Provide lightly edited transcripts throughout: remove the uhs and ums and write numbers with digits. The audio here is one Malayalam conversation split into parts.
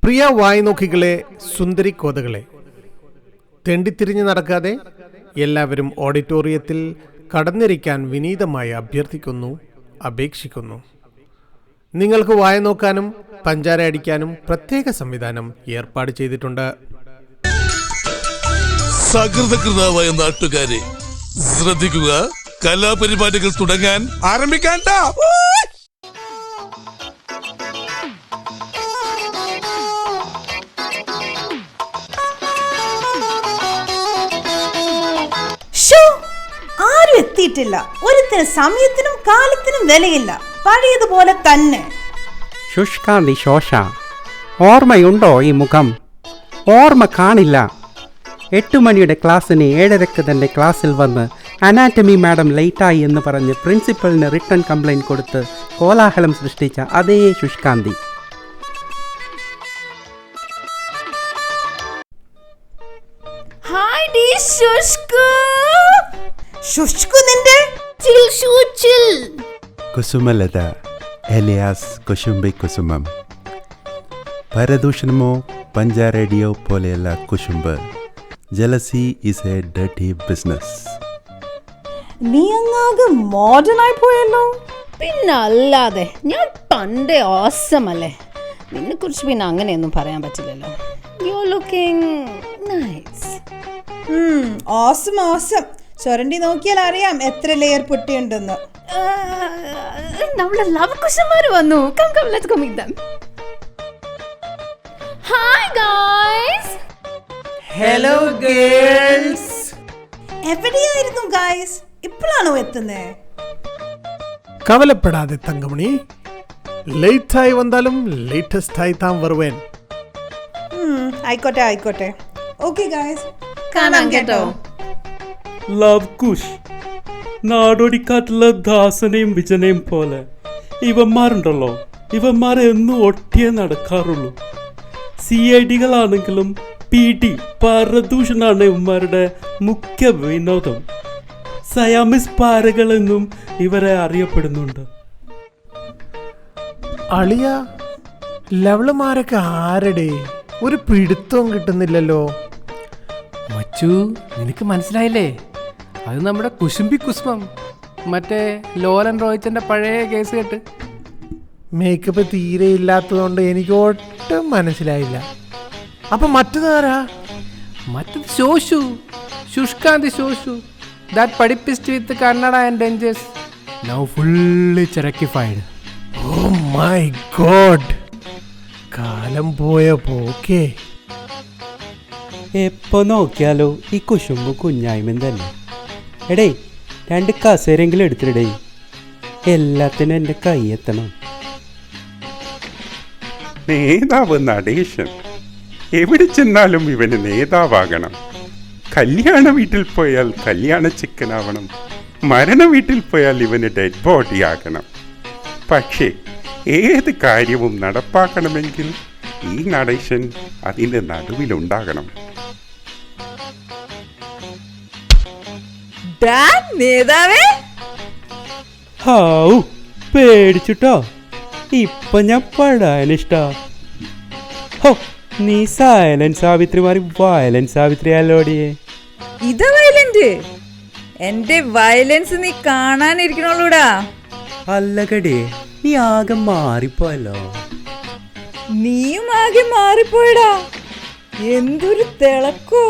പ്രിയ വായ്നോക്കികളെ, സുന്ദരി കോതകളെ, തെണ്ടിത്തിരിഞ്ഞ് നടക്കാതെ എല്ലാവരും ഓഡിറ്റോറിയത്തിൽ കടന്നിരിക്കാൻ വിനീതമായി അഭ്യർത്ഥിക്കുന്നു, അപേക്ഷിക്കുന്നു. നിങ്ങൾക്ക് വായ നോക്കാനും പഞ്ചാര അടിക്കാനും പ്രത്യേക സംവിധാനം ഏർപ്പാട് ചെയ്തിട്ടുണ്ട്. സകൃതകൃതാവായ നാട്ടുകാരെ ശ്രദ്ധിക്കുക, കലാപരിപാടികൾ തുടങ്ങാൻ ആരംഭിക്കാൻ. ആരും എത്തിയിട്ടില്ല. ഒരുത്തിന് സമയത്തിനും കാലത്തിനും വിലയില്ല, പഴയതുപോലെ തന്നെ. ശുഷ്കാന്തി ശോഷ, ഓർമ്മയുണ്ടോ ഈ മുഖം? ഓർമ്മ കാണില്ല. 8 മണിയുടെ ക്ലാസ്സിന് 7:30 തന്നെ ക്ലാസ്സിൽ വന്ന് അനാറ്റമി മാഡം ലേറ്റായി എന്ന് പറഞ്ഞ് പ്രിൻസിപ്പലിന് റിട്ടേൺ കംപ്ലൈൻറ്റ് കൊടുത്ത് കോലാഹലം സൃഷ്ടിച്ച അതേ ശുഷ്കാന്തി. കുസുമലത എലിയാസ് കുശുംബി കുസുമം. പരദൂഷണമോ പഞ്ചാരടിയോ പോലെയല്ല കുശുംബ്. Jealousy is a dirty business. നീ അങ്ങാകെ മോഡേൺ ആയി പോയല്ലോ. പിന്നല്ലാതെ, ഞാൻ പണ്ടേ ഓസമല്ലേ. നിന്നെ കുറിച്ച് പിന്നെ അങ്ങനെയൊന്നും പറയാൻ പറ്റില്ലല്ലോ. You are looking nice. Awesome awesome. ചൊരണ്ടി നോക്കിയാൽ അറിയാം എത്ര ലെയർ പൊട്ടിയുണ്ടെന്ന്. നമ്മുടെ ലവകുശന്മാർ വന്നു. Come come, let's go meet them. Hi guys. Hello girls. എവിടെയായിരുന്നു ഗായ്സ്? ഇപ്പോഴാണോ എത്തുന്നേ? കവലപ്പെടാതെ തങ്കമണി, ലേറ്റായി വന്നാലും ലേറ്റസ്റ്റ് ആയി താൻ വരുവേൻ. ആയിക്കോട്ടെ ആയിക്കോട്ടെ. ഓക്കെ ഗായ്സ്, കാണാം കേട്ടോ. ലവ് കുഷ്, നാടോടിക്കാറ്റുള്ള ദാസനെയും വിജനെയും പോലെ ഇവന്മാരുണ്ടല്ലോ, ഇവന്മാരെ എന്നും ഒട്ടിയേ നടക്കാറുള്ളൂ. CIDകളാണെങ്കിലും PD പരദൂഷണാണ് ഇവന്മാരുടെ മുഖ്യ വിനോദം. സയാമിസ് പാരകളെന്നും ഇവരെ അറിയപ്പെടുന്നുണ്ട്. അളിയ, ലവളുമാരൊക്കെ ആരുടെ? ഒരു പിടുത്തവും കിട്ടുന്നില്ലല്ലോ. മച്ചു, നിനക്ക് മനസ്സിലായില്ലേ? അത് നമ്മുടെ കുശുംബി കുസുമം, മറ്റേ ലോലൻ റോയിച്ചന്റെ പഴയ കേസ് കേട്ട്. മേക്കപ്പ് തീരെ ഇല്ലാത്തതുകൊണ്ട് എനിക്ക് ഒട്ടും മനസ്സിലായില്ല. അപ്പൊ മറ്റതാരാ? മറ്റത് ശോശു, ശുഷ്കാന്തി ശോശു. ദാറ്റ് പഠിപ്പിസ്റ്റ് വിത്ത് കന്നഡ ആൻഡ് ഡെഞ്ചേഴ്സ്. നൗ ഫുള്ളി ചെറക്കിഫൈഡ്. ഓ മൈ ഗോഡ്, കാലം പോയ പോക്കേ. എപ്പോ നോക്കിയാലോ ഈ കുശുമ്പും കുഞ്ഞായ്മയും തന്നെ. എടേ, 2 കസേരെങ്കിലും എടുത്തിടേ. എല്ലാത്തിനും എൻ്റെ കൈ എത്തണം. നേതാവ് നടേശൻ എവിടെ ചെന്നാലും ഇവന് നേതാവാകണം. കല്യാണ വീട്ടിൽ പോയാൽ കല്യാണ ചിക്കനാവണം. മരണ വീട്ടിൽ പോയാൽ ഇവന് ഡെഡ് ബോഡി ആകണം. പക്ഷേ ഏത് കാര്യവും നടപ്പാക്കണമെങ്കിൽ ഈ നടേശൻ അതിൻ്റെ നടുവിലുണ്ടാകണം. നേതാവേ, ഹാവൂ, പേടിച്ചിട്ടോ. ഇപ്പൊ ഞാൻ പടാനിഷ്ടാ. ഹോ, നീ സൈലന്റ് സാവിത്രി മാറി വയലന്റ് സാവിത്രി അല്ലോടിയേ. ഇതാ വയലന്റ്? എന്റെ വയലൻസ് നീ കാണാനിരിക്കണോളൂടാ. അല്ലകടേ, നീ ആകെ മാറിപ്പോയല്ലോ. നീയും ആകെ മാറിപ്പോയടാ. എന്തൊരു തിളക്കോ.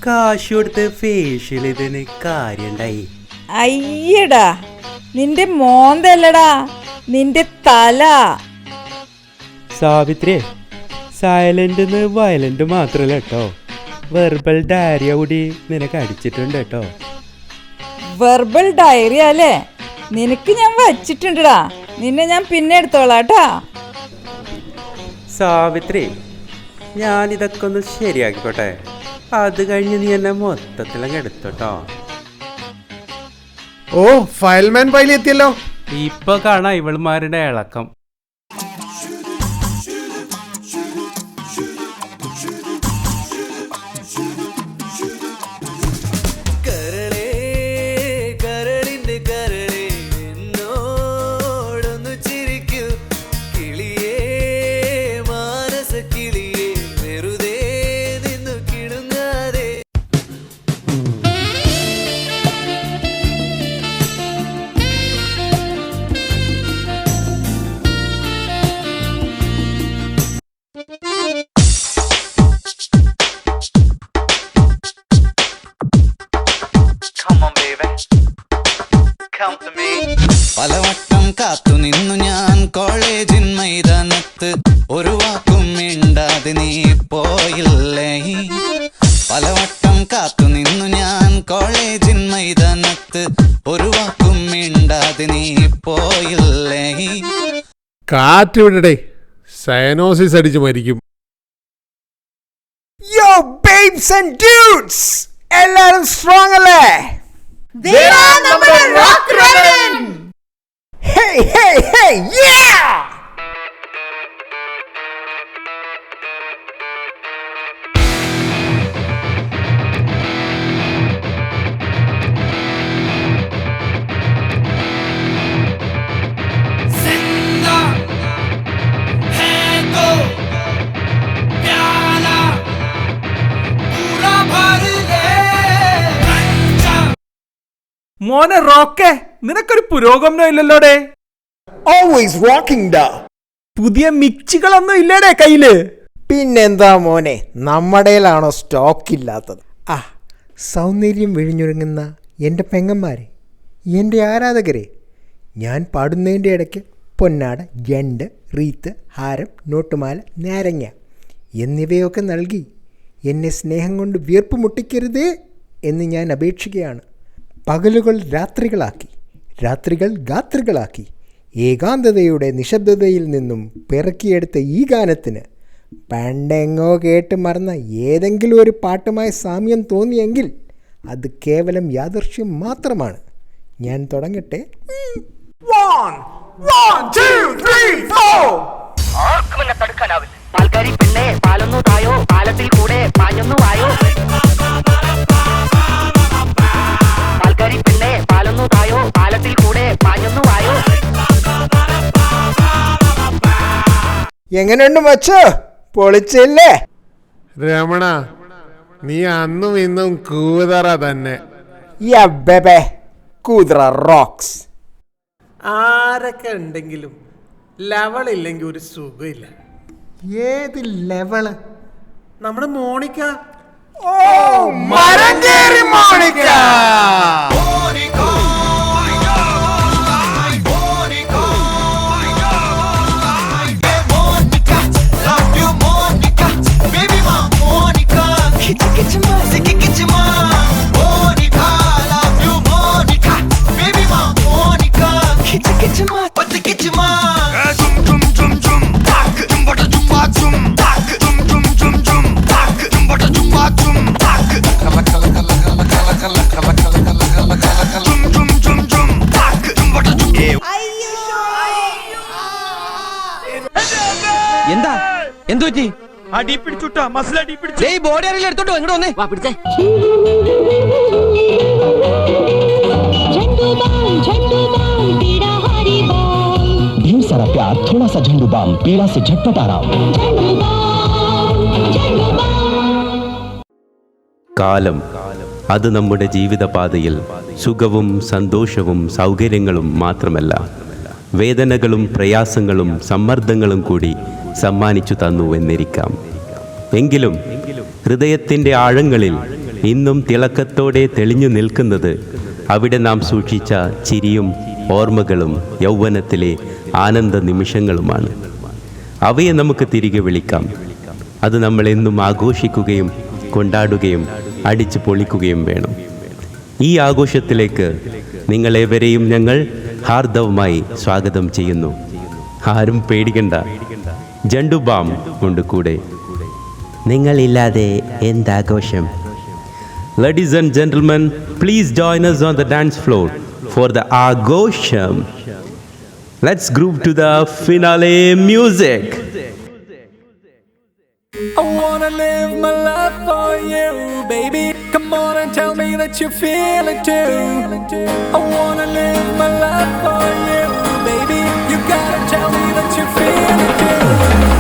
കാശ് കൊടുത്ത് ഫേഷ്യൽ ഇതിന് കാര്യണ്ടായി. അയ്യടാ, നിന്റെ മോന്തല്ലടാ, നിന്റെ തല. സാവിത്രി, സൈലന്റ് വയലന്റ് മാത്രല്ല കേട്ടോ, വെർബൽ ഡയറിയ കൂടി നിനക്ക് അടിച്ചിട്ടുണ്ട് കേട്ടോ. വെർബൽ ഡയറി അല്ലേ? നിനക്ക് ഞാൻ വച്ചിട്ടുണ്ടടാ. നിന്നെ ഞാൻ പിന്നെ എടുത്തോളാട്ടാ. സാവിത്രി, ഞാനിതൊക്കെ ഒന്ന് ശരിയാക്കിക്കോട്ടെ. അത് കഴിഞ്ഞ് നീ എന്നെ മൊത്തത്തിലങ്ങ് എടുത്തോട്ടോ. ഓ, ഫയൽമാൻ പൈലി എത്തിയല്ലോ. ഇപ്പൊ കാണാം ഇവൾമാരുടെ ഇളക്കം. കിളിയേ മാനസ കിളി കാറ്റ് വിടടേ, സയനോസിസ് അടിച്ച് മരിക്കും. യോ ബേബ്സ് ആൻഡ് ഡ്യൂഡ്സ്, എല്ലാരും സ്ട്രോങ് അല്ലേ? Hey, hey, hey, yeah! മോനെ റോക്കെ, നിനക്കൊരു പുരോഗമനം ഇല്ലല്ലോടെ. Always rocking da. പുതിയ മിക്സുകളൊന്നും ഇല്ലേടെ കയ്യില്? പിന്നെന്താ മോനെ, നമ്മുടെയിലാണോ സ്റ്റോക്ക് ഇല്ലാത്തത്? ആ സൗന്ദര്യം വിഴിഞ്ഞൊരുങ്ങുന്ന എൻ്റെ പെങ്ങന്മാരെ, എൻ്റെ ആരാധകരെ, ഞാൻ പാടുന്നതിൻ്റെ ഇടയ്ക്ക് പൊന്നാട, ജണ്ട്, റീത്ത്, ഹാരം, നോട്ടുമാല, നാരങ്ങ എന്നിവയൊക്കെ നൽകി എന്നെ സ്നേഹം കൊണ്ട് വീർപ്പ് മുട്ടിക്കരുതേ എന്ന് ഞാൻ അപേക്ഷിക്കുകയാണ്. പകലുകൾ രാത്രികളാക്കി, രാത്രികൾ ഗാത്രികളാക്കി, ഏകാന്തതയുടെ നിശബ്ദതയിൽ നിന്നും പിറക്കിയെടുത്ത ഈ ഗാനത്തിന് പണ്ടെങ്ങോ കേട്ട് മറന്ന ഏതെങ്കിലും ഒരു പാട്ടുമായി സാമ്യം തോന്നിയെങ്കിൽ അത് കേവലം യാദൃശ്യം മാത്രമാണ്. ഞാൻ തുടങ്ങട്ടെ. 1 2 3 4. ആർക്കുമെന്നെ തടുക്കാനാവില്ല. പാൽക്കാരി പെണ്ണെ പാലൊന്നു തായോ, പാലത്തിൽ കൂടെ പാഞ്ഞൊന്നു വായോ. പാൽക്കാരി പെണ്ണെ പാലൊന്നു തായോ, പാലത്തിൽ കൂടെ പാഞ്ഞൊന്നു വായോ. എങ്ങനെയുണ്ട് മച്ചോ, പൊളിച്ചില്ലേ? രമണ, നീ അന്നും ഇന്നും കൂതറ തന്നെ. ബേബേ കൂതറ റോക്സ്. ആരൊക്കെ ഉണ്ടെങ്കിലും ലെവലില്ലെങ്കിൽ ഒരു സുഖമില്ല. ഏത് ലെവള്? നമ്മുടെ മോണിക്ക. ഓ മരം കേറി മോണിക്ക. എന്താ എന്തു പറ്റി? അടി പിടിച്ചുട്ടാ, മസിൽ അടി പിടിച്ചു. ബോഡി അറിയില്ല, എടുത്തോട്ടോ ഇങ്ങോട്ട് വന്നേ. വാ പിടിച്ചേ. ढेर सारा प्यार, थोड़ा सा झंडू बाम, पीड़ा से झटपट आराम. കാലം അത് നമ്മുടെ ജീവിതപാതയിൽ സുഖവും സന്തോഷവും സൗകര്യങ്ങളും മാത്രമല്ല, വേദനകളും പ്രയാസങ്ങളും സമ്മർദ്ദങ്ങളും കൂടി സമ്മാനിച്ചു തന്നു എന്നിരിക്കാം. എങ്കിലും ഹൃദയത്തിൻ്റെ ആഴങ്ങളിൽ ഇന്നും തിളക്കത്തോടെ തെളിഞ്ഞു നിൽക്കുന്നത് അവിടെ നാം സൂക്ഷിച്ച ചിരിയും ഓർമ്മകളും യൗവനത്തിലെ ആനന്ദ നിമിഷങ്ങളുമാണ്. അവയെ നമുക്ക് തിരികെ വിളിക്കാം. അത് നമ്മളെന്നും ആഘോഷിക്കുകയും കൊണ്ടാടുകയും അടിച്ചു പൊളിക്കുകയും വേണം. ഈ ആഘോഷത്തിലേക്ക് നിങ്ങളേവരെയും ഞങ്ങൾ ഹാർദവമായി സ്വാഗതം ചെയ്യുന്നു. ആരും പേടിക്കണ്ട, ജണ്ടുബാം കൊണ്ട് കൂടെ. നിങ്ങളില്ലാതെ എന്താഘോഷം? Ladies and gentlemen, please join us on the dance floor for the Agosham. Let's groove to the finale music. I wanna live my life for you, baby. Come on and tell me that you feel it too. I wanna live my life for you, baby. You gotta tell me that you feel it too.